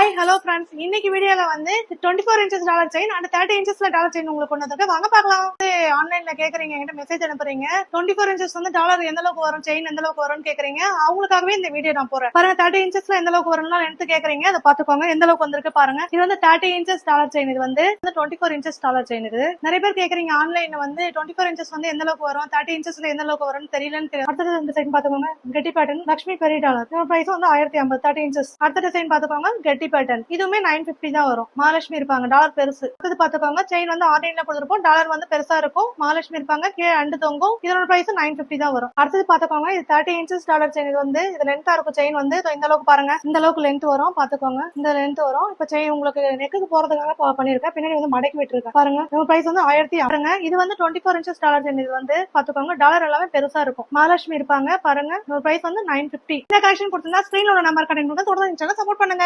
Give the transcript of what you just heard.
Hi hello friends, இன்னைக்கு வீடியோல வந்து 24 இன்ச்சஸ் டாலர் செயின் அண்ட் 30 இன்ச்சஸ்ல டாலர் செயின் உங்களுக்கு கொண்டு வந்து வாங்க பார்க்கலாம். ஆன்லைன்ல கேக்குறீங்க, என்கிட்ட மெசேஜ் அனுப்புறீங்க 24 இன்ச்சஸ் வந்து டாலர் எந்த அளவுக்கு வரும், செயின் எந்த அளவுக்கு வரும்னு கேக்குறீங்க. அவங்களுக்காகவே இந்த வீடியோ நான் போறேன் பாருங்க. 30 இன்ச்சஸ்ல எந்த அளவுக்கு வரும்னா எடுத்து கேக்குறீங்க, அதை பாத்துக்கோங்க எந்த அளவுக்கு வந்திருக்கு பாருங்க. இது வந்து 30 இன்ச்சஸ் டாலர் செயின், இது வந்து 24 இன்ச்சஸ் டாலர் செயின். இது நிறைய பேர் கேக்குறீங்க ஆன்லைன்ல வந்து 24 இன்ச்சஸ் வந்து எந்த அளவுக்கு வரும், 30 இன்ச்சஸ்ல எந்த அளவுக்கு வரும்னு தெரியலன்னு. அடுத்தது இந்த செயின் பாத்துக்கோங்க, கெட்டி பேட்டர்ன் லட்சுமி பெரிய டாலர், பிரைஸ் வந்து 1050 30 இன்ச்சஸ். அடுத்த டிசைன் பாத்துக்கோங்க, கெட்டி பேட்டர்ன், இதுவுமே 950 தான் வரும். மகாலட்சுமி இருப்பாங்க, டாலர் பெருசு. அடுத்து பாத்துக்கோங்க, செயின் வந்து ஆன்லைன்ல கொடுத்துருப்போம், டாலர் வந்து பெருசா இருக்கும், மகாலட்சுமி இருப்பாங்க, கீழே அண்டு தொங்கும். இதோட பிரைஸ் 950 தான் வரும். அடுத்தது பாத்துக்கோங்க, இது 30 இன்ச்சஸ் டாலர் செயின். இது வந்து இது லென்த்தா இருக்கும் செயின் வந்து இந்த அளவுக்கு பாருங்க, இந்த அளவுக்கு லென்த் வரும். பாத்துக்கோங்க, இந்த லென்த் வரும். இப்ப செயின் உங்களுக்கு நெக்குக்கு போறதுக்காக பண்ணிருக்கேன், பின்னாடி வந்து மடக்கி விட்டுருக்கேன் பாருங்க. இதோட பிரைஸ் வந்து 1000. இது வந்து 24 இன்ச்சஸ் டாலர் செயின். இது வந்து பாத்துக்கோங்க, டாலர் எல்லாமே பெருசா இருக்கும், மகாலட்சுமி இருப்பாங்க பாருங்க. இதோட பிரைஸ் வந்து 950. இந்த கலெக்ஷன் கொடுத்திருந்தா ஸ்கிரீன்ல உள்ள நம்பர் கனெக்ட் பண்ணுங்க, தொடர்ந்து சப்போர்ட் பண்ணுங்க.